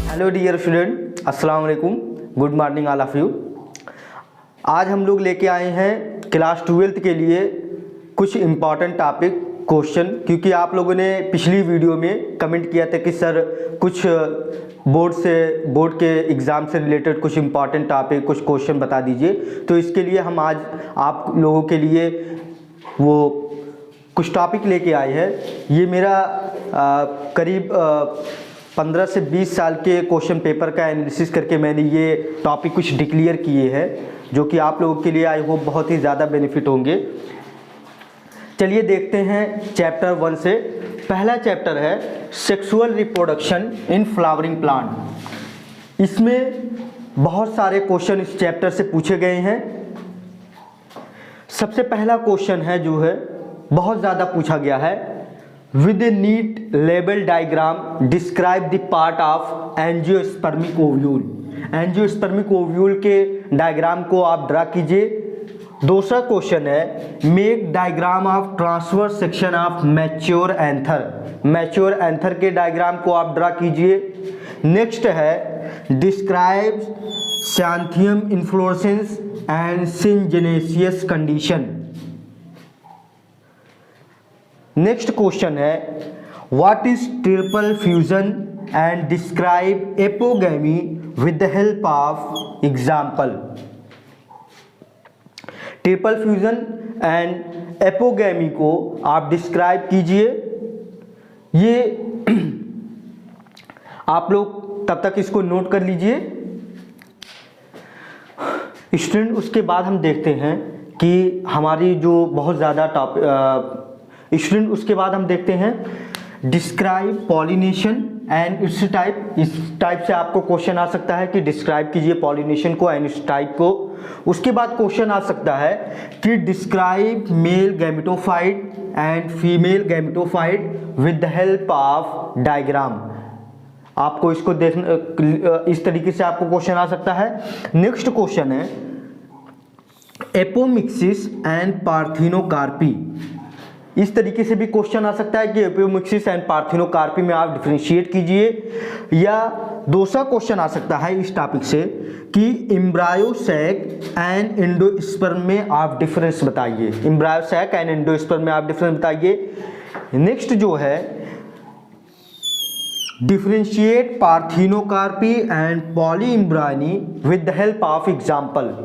Hello dear student, अस्सलाम वालेकुम, good morning all of you. आज हम लोग लेके आए हैं क्लास 12th के लिए कुछ इम्पॉर्टेंट टॉपिक क्वेश्चन, क्योंकि आप लोगों ने पिछली वीडियो में कमेंट किया था कि सर कुछ बोर्ड के एग्ज़ाम से रिलेटेड कुछ इम्पॉर्टेंट टॉपिक, कुछ क्वेश्चन बता दीजिए। तो इसके लिए हम आज आप लोगों के लिए वो कुछ टॉपिक लेके आए हैं। ये मेरा करीब 15 से 20 साल के क्वेश्चन पेपर का एनालिसिस करके मैंने ये टॉपिक कुछ डिक्लेयर किए हैं, जो कि आप लोगों के लिए आई होप बहुत ही ज़्यादा बेनिफिट होंगे। चलिए देखते हैं चैप्टर 1 से। पहला चैप्टर है sexual reproduction in flowering plant. इसमें बहुत सारे क्वेश्चन इस चैप्टर से पूछे गए हैं। सबसे पहला क्वेश्चन है जो है बहुत ज़्यादा पूछा गया है, with a neat label diagram describe the part of angiospermic ovule. Angiospermic ovule के डायग्राम को आप ड्रा कीजिए। दूसरा क्वेश्चन है make diagram of transverse section of mature anther. Mature anther के डायग्राम को आप ड्रा कीजिए। नेक्स्ट है describe cyathium inflorescence and syngenesious condition. Next question है what is triple fusion and describe apogamy with the help of example. Triple fusion and apogamy को आप describe कीजिए। ये आप लोग तब तक इसको नोट कर लीजिए स्टूडेंट। उसके बाद हम देखते हैं कि हमारी जो बहुत ज़्यादा स्टूडेंट उसके बाद हम देखते हैं describe pollination and it's type. इस टाइप से आपको क्वेश्चन आ सकता है कि डिस्क्राइब कीजिए पॉलिनेशन को एंड इस टाइप को। उसके बाद क्वेश्चन आ सकता है कि describe male gametophyte and female gametophyte with the help of diagram. आपको इसको देखना, इस तरीके से आपको क्वेश्चन आ सकता है। नेक्स्ट क्वेश्चन है एपोमिक्सिस एंड पार्थिनोकार्पी। इस तरीके से भी क्वेश्चन आ सकता है कि एपोमिक्सिस एंड पार्थिनोकार्पी में आप डिफरेंशिएट कीजिए। या दूसरा क्वेश्चन आ सकता है इस टॉपिक से कि एम्ब्रायो सैक एंड एंडोस्पर्म में आप डिफरेंस बताइए। एम्ब्रायो सैक एंड एंडोस्पर्म में आप डिफरेंस बताइए। नेक्स्ट जो है differentiate parthenocarpy and polyembryony with the help of example.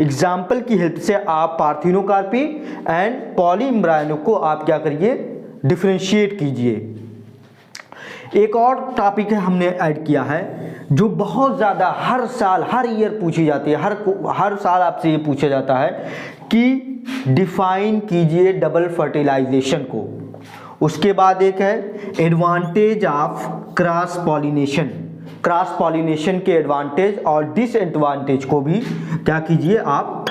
Example की हेल्प से आप पार्थिनोकार्पी एंड पॉलीइम्ब्रायनो को आप क्या करिए, डिफरेंशिएट कीजिए। एक और टॉपिक है हमने ऐड किया है जो बहुत ज़्यादा हर साल हर ईयर पूछी जाती है। हर साल आपसे ये पूछा जाता है कि डिफाइन कीजिए डबल फर्टिलाइजेशन को। उसके बाद एक है advantage of cross pollination. Cross pollination के एडवांटेज और डिसएडवांटेज को भी क्या कीजिए, आप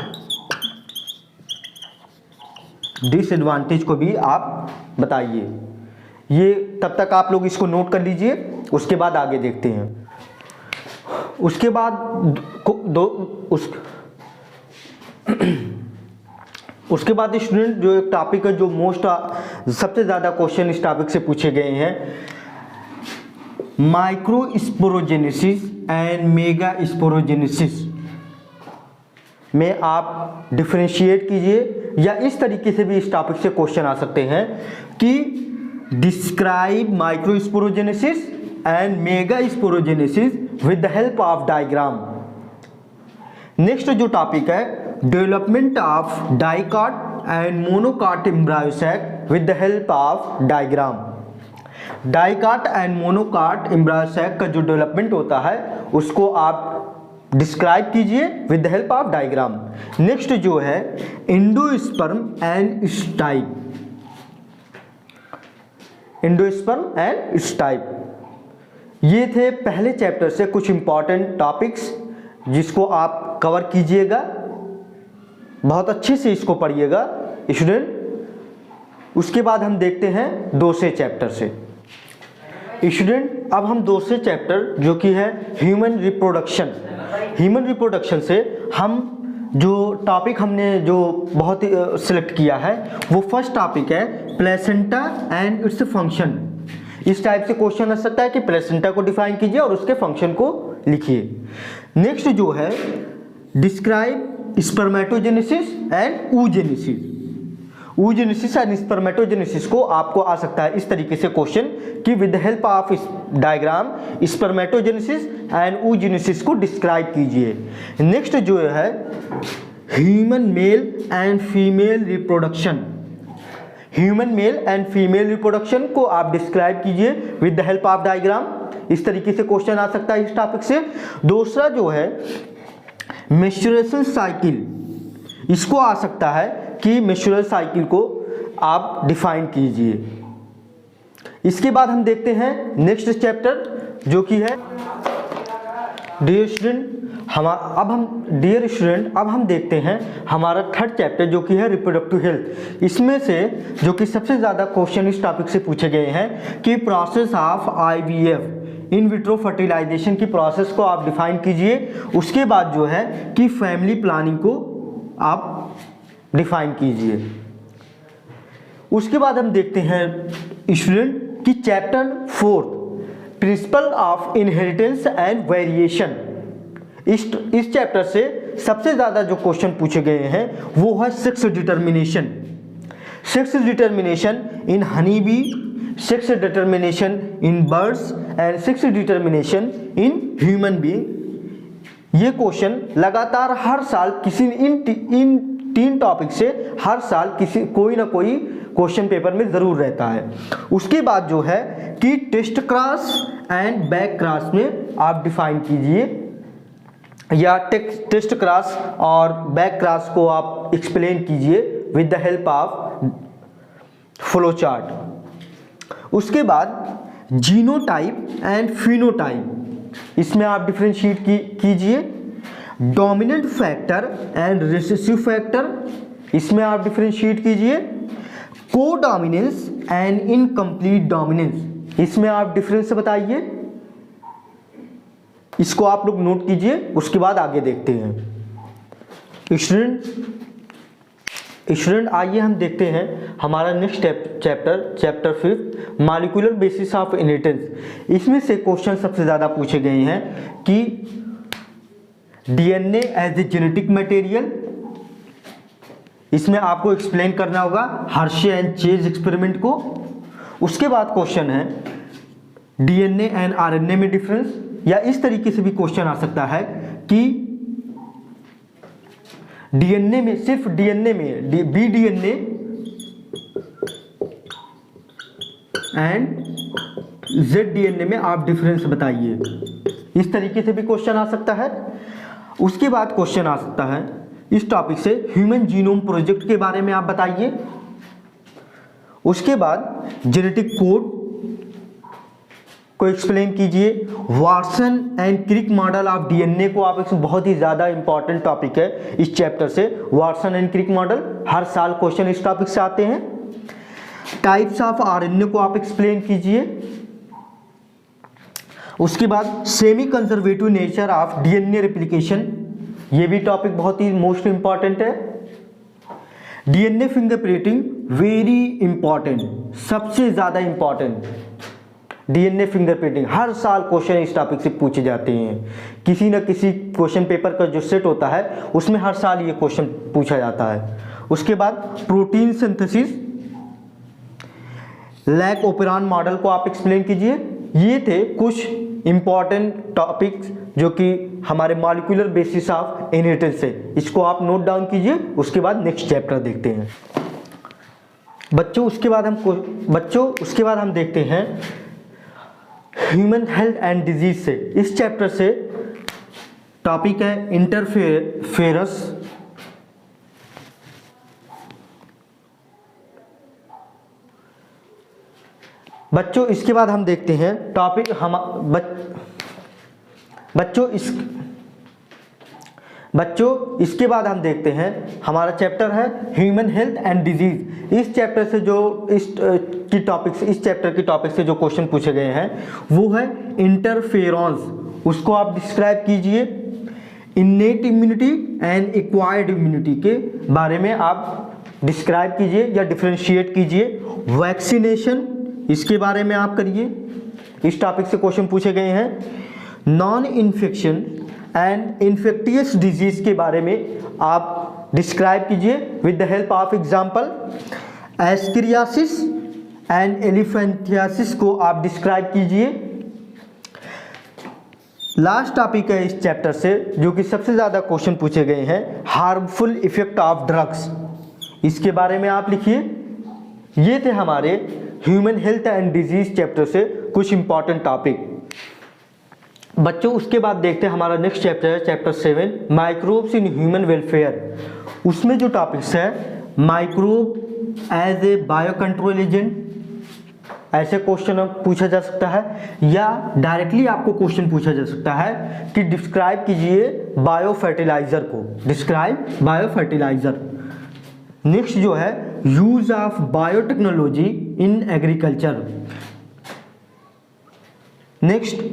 डिसएडवांटेज को भी आप बताइए। ये तब तक आप लोग इसको नोट कर लीजिए। उसके बाद आगे देखते हैं। उसके बाद उसके बाद स्टूडेंट जो एक टॉपिक है जो सबसे ज़्यादा क्वेश्चन इस टॉपिक से पूछे गए हैं, माइक्रोस्पोरोजेनेसिस एंड मेगा स्पोरोजेनेसिस में आप डिफरेंशिएट कीजिए। या इस तरीके से भी इस टॉपिक से क्वेश्चन आ सकते हैं कि describe microsporogenesis and megasporogenesis with the help of diagram. Next जो टॉपिक है development of dicot and monocot embryo sac with the help of diagram. Dicot and monocot embryo sac का जो development होता है उसको आप डिस्क्राइब कीजिए with the help of diagram. Next जो है endosperm and stipe. Endosperm and stipe, ये थे पहले चैप्टर से कुछ इंपॉर्टेंट टॉपिक्स जिसको आप कवर कीजिएगा। बहुत अच्छे से इसको पढ़िएगा स्टूडेंट। उसके बाद हम देखते हैं दूसरे चैप्टर से। स्टूडेंट अब हम दूसरे चैप्टर जो कि है ह्यूमन रिप्रोडक्शन, ह्यूमन रिप्रोडक्शन से हम जो टॉपिक हमने जो बहुत ही सिलेक्ट किया है वो फर्स्ट टॉपिक है प्लेसेंटा एंड इट्स फंक्शन। इस टाइप से क्वेश्चन आ सकता है कि प्लेसेंटा को डिफाइन कीजिए और उसके फंक्शन को लिखिए। नेक्स्ट जो है describe spermatogenesis and oogenesis। oogenesis and spermatogenesis को आपको आ सकता है इस तरीके से क्वेश्चन कि with the help of diagram spermatogenesis and oogenesis को डिस्क्राइब कीजिए। नेक्स्ट जो है human male and female reproduction. Human male and female reproduction को आप डिस्क्राइब कीजिए with the help of diagram. इस तरीके से क्वेश्चन आ सकता है इस टॉपिक से। दूसरा जो है मेंस्ट्रुएशन साइकिल, इसको आ सकता है कि मेंस्ट्रुअल साइकिल को आप डिफाइन कीजिए। इसके बाद हम देखते हैं नेक्स्ट चैप्टर जो कि है डियर स्टूडेंट। अब हम देखते हैं हमारा थर्ड चैप्टर जो कि है रिप्रोडक्टिव हेल्थ। इसमें से जो कि सबसे ज़्यादा क्वेश्चन इस टॉपिक से पूछे गए हैं कि process of IVF in vitro fertilization की प्रोसेस को आप डिफाइन कीजिए। उसके बाद जो है कि फैमिली प्लानिंग को आप डिफाइन कीजिए। उसके बाद हम देखते हैं स्टूडेंट कि chapter 4 principle of inheritance and variation. इस चैप्टर से सबसे ज़्यादा जो क्वेश्चन पूछे गए हैं वो है sex determination. Sex determination in honey bee, sex determination in birds and sex determination in human being. ये क्वेश्चन लगातार हर साल किसी इन तीन टॉपिक से हर साल कोई ना कोई क्वेश्चन पेपर में ज़रूर रहता है। उसके बाद जो है कि test cross and back cross में आप डिफाइन कीजिए या टेस्ट क्रॉस और बैक क्रॉस को आप एक्सप्लेन कीजिए with the help of flow chart. उसके बाद जीनोटाइप एंड फिनोटाइप, इसमें आप डिफरेंशिएट कीजिए। Dominant factor and recessive factor, इसमें आप डिफरेंशिएट कीजिए। कोडोमिनेंस एंड इनकम्प्लीट डोमिनेंस, इसमें आप डिफरेंस बताइए। इसको आप लोग नोट कीजिए। उसके बाद आगे देखते हैं स्टूडेंट आइए हम देखते हैं हमारा next chapter 5 molecular basis of inheritance. इसमें से क्वेश्चन सबसे ज़्यादा पूछे गए हैं कि DNA as a genetic material, इसमें आपको एक्सप्लेन करना होगा हर्शे एंड चेज एक्सपेरिमेंट को। उसके बाद क्वेश्चन है DNA एंड RNA में डिफरेंस, या इस तरीके से भी क्वेश्चन आ सकता है कि DNA में सिर्फ DNA में BDNA एंड ZDNA में आप डिफरेंस बताइए। इस तरीके से भी क्वेश्चन आ सकता है। उसके बाद क्वेश्चन आ सकता है इस टॉपिक से ह्यूमन जीनोम प्रोजेक्ट के बारे में आप बताइए। उसके बाद जेनेटिक कोड को एक्सप्लेन कीजिए। Watson and Crick model of DNA को आप बहुत ही ज़्यादा इंपॉर्टेंट टॉपिक है इस चैप्टर से। वाटसन एंड क्रिक मॉडल हर साल क्वेश्चन इस टॉपिक से आते हैं। टाइप्स ऑफ RNA को आप एक्सप्लेन कीजिए। उसके बाद semi conservative nature of DNA replication, ये भी टॉपिक बहुत ही मोस्ट इंपॉर्टेंट है। DNA फिंगरप्रिंटिंग वेरी इंपॉर्टेंट, सबसे ज़्यादा इंपॉर्टेंट DNA फिंगरप्रिंटिंग। हर साल क्वेश्चन इस टॉपिक से पूछे जाते हैं। किसी न किसी क्वेश्चन पेपर का जो सेट होता है उसमें हर साल ये क्वेश्चन पूछा जाता है। उसके बाद protein synthesis, lac operon model को आप एक्सप्लेन कीजिए। ये थे कुछ इंपॉर्टेंट टॉपिक्स जो कि हमारे मॉलिक्यूलर बेसिस ऑफ इनहेरिटेंस है। इसको आप नोट डाउन कीजिए। उसके बाद नेक्स्ट चैप्टर देखते हैं बच्चों। उसके बाद हम देखते हैं ह्यूमन हेल्थ एंड डिजीज से। इस चैप्टर से टॉपिक है इंटरफेरेंस। बच्चों इसके बाद हम देखते हैं टॉपिक बच्चों इसके बाद हम देखते हैं हमारा चैप्टर है ह्यूमन हेल्थ एंड डिजीज। इस चैप्टर से जो इस चैप्टर की टॉपिक से जो क्वेश्चन पूछे गए हैं वो है इंटरफेरेंस, उसको आप डिस्क्राइब कीजिए। Innate immunity and acquired immunity के बारे में आप डिस्क्राइब कीजिए या डिफ्रेंशिएट कीजिए। वैक्सीनेशन, इसके बारे में आप करिए, इस टॉपिक से क्वेश्चन पूछे गए हैं। Non infection and infectious disease के बारे में आप डिस्क्राइब कीजिए with the help of example. Ascariasis and elephantiasis को आप डिस्क्राइब कीजिए। लास्ट टॉपिक है इस चैप्टर से जो कि सबसे ज़्यादा क्वेश्चन पूछे गए हैं, हार्मफुल इफेक्ट ऑफ ड्रग्स, इसके बारे में आप लिखिए। ये थे हमारे human health and disease chapter से कुछ इंपॉर्टेंट टॉपिक बच्चों। उसके बाद देखते हैं हमारा नेक्स्ट चैप्टर है chapter 7, microbes in human welfare. उसमें जो टॉपिक्स है, microbe as a bio control agent, ऐसे क्वेश्चन पूछा जा सकता है या डायरेक्टली आपको क्वेश्चन पूछा जा सकता है कि डिस्क्राइब कीजिए बायो फर्टिलाइजर को, डिस्क्राइब बायो फर्टिलाइजर। नेक्स्ट जो है use of biotechnology in agriculture. Next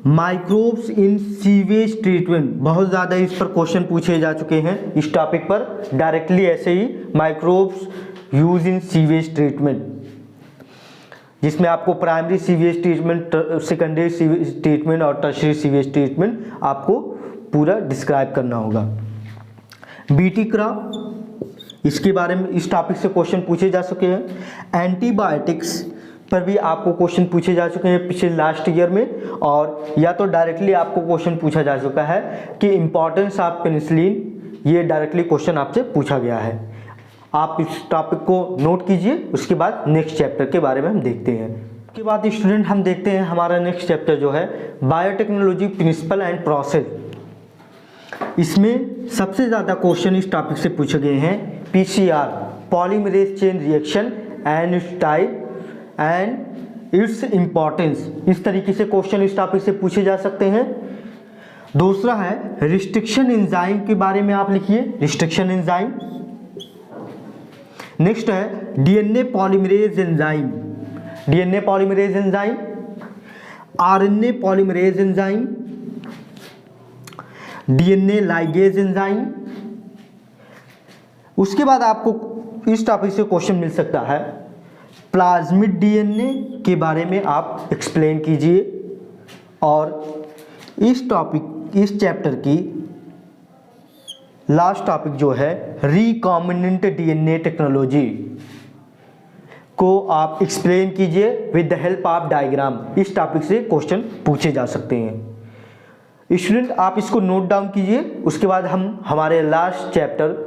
microbes in sewage treatment, बहुत ज़्यादा इस पर क्वेश्चन पूछे जा चुके हैं इस टॉपिक पर, डायरेक्टली ऐसे ही microbes use in sewage treatment, जिसमें आपको primary sewage treatment, secondary sewage treatment और टर्शियरी सीवेज ट्रीटमेंट आपको पूरा डिस्क्राइब करना होगा। बीटी क्रॉप, इसके बारे में इस टॉपिक से क्वेश्चन पूछे जा चुके हैं। एंटीबायोटिक्स पर भी आपको क्वेश्चन पूछे जा चुके हैं पिछले लास्ट ईयर में, और या तो डायरेक्टली आपको क्वेश्चन पूछा जा चुका है कि इम्पॉर्टेंस ऑफ पेनिसिलिन, ये डायरेक्टली क्वेश्चन आपसे पूछा गया है। आप इस टॉपिक को नोट कीजिए। उसके बाद नेक्स्ट चैप्टर के बारे में हम देखते हैं। उसके बाद स्टूडेंट हम देखते हैं हमारा नेक्स्ट चैप्टर जो है बायोटेक्नोलॉजी प्रिंसिपल एंड प्रोसेस। इसमें सबसे ज़्यादा क्वेश्चन इस टॉपिक से पूछे गए हैं PCR, polymerase chain reaction and it's type and it's importance. इस तरीके से क्वेश्चन इस टॉपिक से पूछे जा सकते हैं। दूसरा है रिस्ट्रिक्शन एंजाइम के बारे में आप लिखिए, रिस्ट्रिक्शन एंजाइम। नेक्स्ट है DNA polymerase enzyme, DNA polymerase enzyme, RNA polymerase enzyme, DNA ligase enzyme. उसके बाद आपको इस टॉपिक से क्वेश्चन मिल सकता है प्लाज्मिड डीएनए के बारे में आप एक्सप्लेन कीजिए। और इस टॉपिक, इस चैप्टर की लास्ट टॉपिक जो है रिकॉम्बिनेंट डीएनए टेक्नोलॉजी को आप एक्सप्लेन कीजिए with the help of diagram. इस टॉपिक से क्वेश्चन पूछे जा सकते हैं। स्टूडेंट आप इसको नोट डाउन कीजिए। उसके बाद हम हमारे लास्ट चैप्टर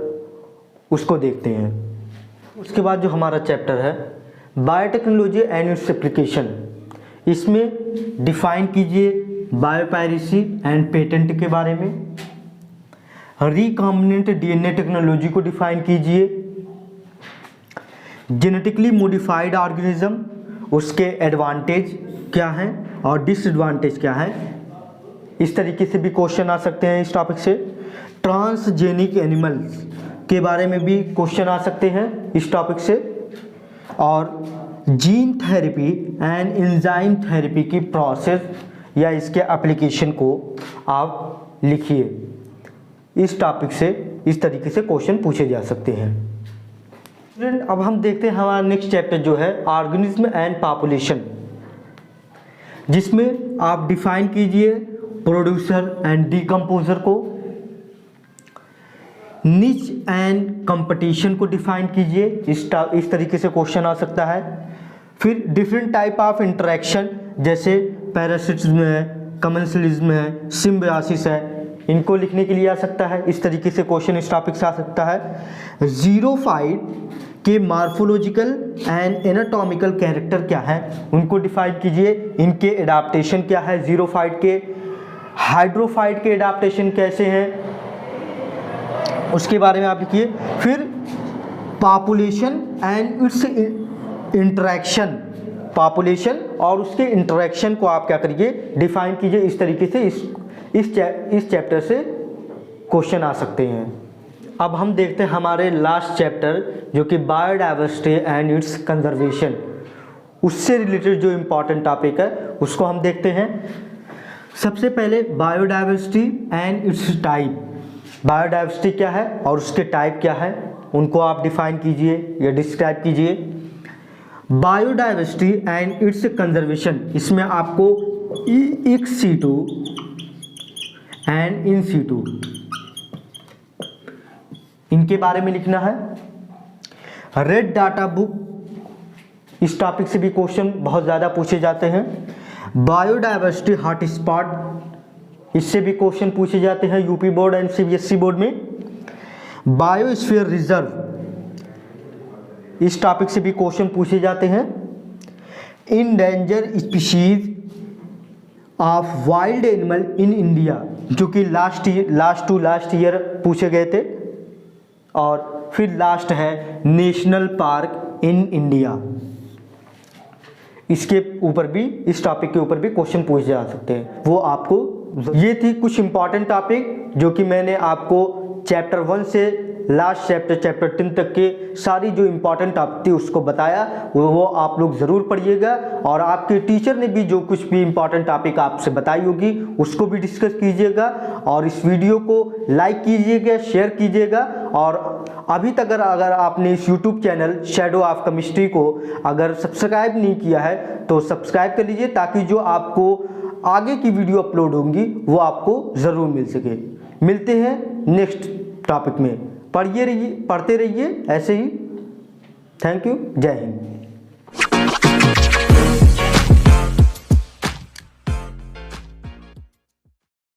उसको देखते हैं। उसके बाद जो हमारा चैप्टर है बायोटेक्नोलॉजी एंड इट्स एप्लीकेशन, इसमें डिफाइन कीजिए बायोपायरेसी एंड पेटेंट के बारे में। रिकॉम्बिनेंट डीएनए टेक्नोलॉजी को डिफाइन कीजिए। जेनेटिकली मॉडिफाइड ऑर्गेनिज्म, उसके एडवांटेज क्या हैं और डिसएडवांटेज क्या है, इस तरीके से भी क्वेश्चन आ सकते हैं इस टॉपिक से। ट्रांसजेनिक एनिमल्स के बारे में भी क्वेश्चन आ सकते हैं इस टॉपिक से। और gene therapy and enzyme therapy की प्रोसेस या इसके एप्लीकेशन को आप लिखिए। इस टॉपिक से इस तरीके से क्वेश्चन पूछे जा सकते हैं। स्टूडेंट अब हम देखते हैं हमारा नेक्स्ट चैप्टर जो है ऑर्गेनिज्म एंड पॉपुलेशन, जिसमें आप डिफाइन कीजिए प्रोड्यूसर एंड डिकम्पोजर को। निच एंड कंपटीशन को डिफाइन कीजिए, इस तरीके से क्वेश्चन आ सकता है। फिर डिफरेंट टाइप ऑफ इंटरेक्शन, जैसे पैरासिटिज्म है, कमेंसलिज्म है, सिम्बियोसिस है, इनको लिखने के लिए आ सकता है। इस तरीके से क्वेश्चन इस टॉपिक से आ सकता है। जीरोफाइट के मार्फोलॉजिकल एंड एनाटॉमिकल कैरेक्टर क्या है, उनको डिफाइन कीजिए। इनके एडाप्टेशन क्या है, जीरोफाइट के। हाइड्रोफाइट के एडाप्टेशन कैसे हैं, उसके बारे में आप लिखिए। फिर population and it's interaction, population और उसके इंटरेक्शन को आप क्या करिए, डिफाइन कीजिए। इस तरीके से इस चैप्टर से क्वेश्चन आ सकते हैं। अब हम देखते हैं हमारे लास्ट चैप्टर जो कि बायोडाइवर्सिटी एंड इट्स कंजर्वेशन, उससे रिलेटेड जो इम्पॉर्टेंट टॉपिक है उसको हम देखते हैं। सबसे पहले biodiversity and it's type, biodiversity क्या है और उसके टाइप क्या है, उनको आप डिफाइन कीजिए या डिस्क्राइब कीजिए। बायोडाइवर्सिटी एंड इट्स कंजर्वेशन, इसमें आपको ex situ and in situ इनके बारे में लिखना है। रेड डाटा बुक, इस टॉपिक से भी क्वेश्चन बहुत ज़्यादा पूछे जाते हैं। बायोडाइवर्सिटी हॉटस्पॉट, इससे भी क्वेश्चन पूछे जाते हैं UP board and CBSE board में। बायोस्फीयर रिजर्व, इस टॉपिक से भी क्वेश्चन पूछे जाते हैं। Endangered species of wild animal in India, जो कि लास्ट ईयर पूछे गए थे। और फिर लास्ट है नेशनल पार्क इन इंडिया, इसके ऊपर भी, इस टॉपिक के ऊपर भी क्वेश्चन पूछे जा सकते हैं। वो आपको, ये थी कुछ इंपॉर्टेंट टॉपिक जो कि मैंने आपको चैप्टर 1 से लास्ट चैप्टर 10 तक के सारी जो इंपॉर्टेंट टॉपिक थी उसको बताया। वो आप लोग ज़रूर पढ़िएगा, और आपके टीचर ने भी जो कुछ भी इंपॉर्टेंट टॉपिक आपसे बताई होगी उसको भी डिस्कस कीजिएगा। और इस वीडियो को लाइक कीजिएगा, शेयर कीजिएगा। और अभी तक अगर आपने इस YouTube channel shadow of chemistry को अगर सब्सक्राइब नहीं किया है तो सब्सक्राइब कर लीजिए, ताकि जो आपको आगे की वीडियो अपलोड होंगी वो आपको ज़रूर मिल सके। मिलते हैं नेक्स्ट टॉपिक में। पढ़ते रहिए ऐसे ही। Thank you. जय हिंद।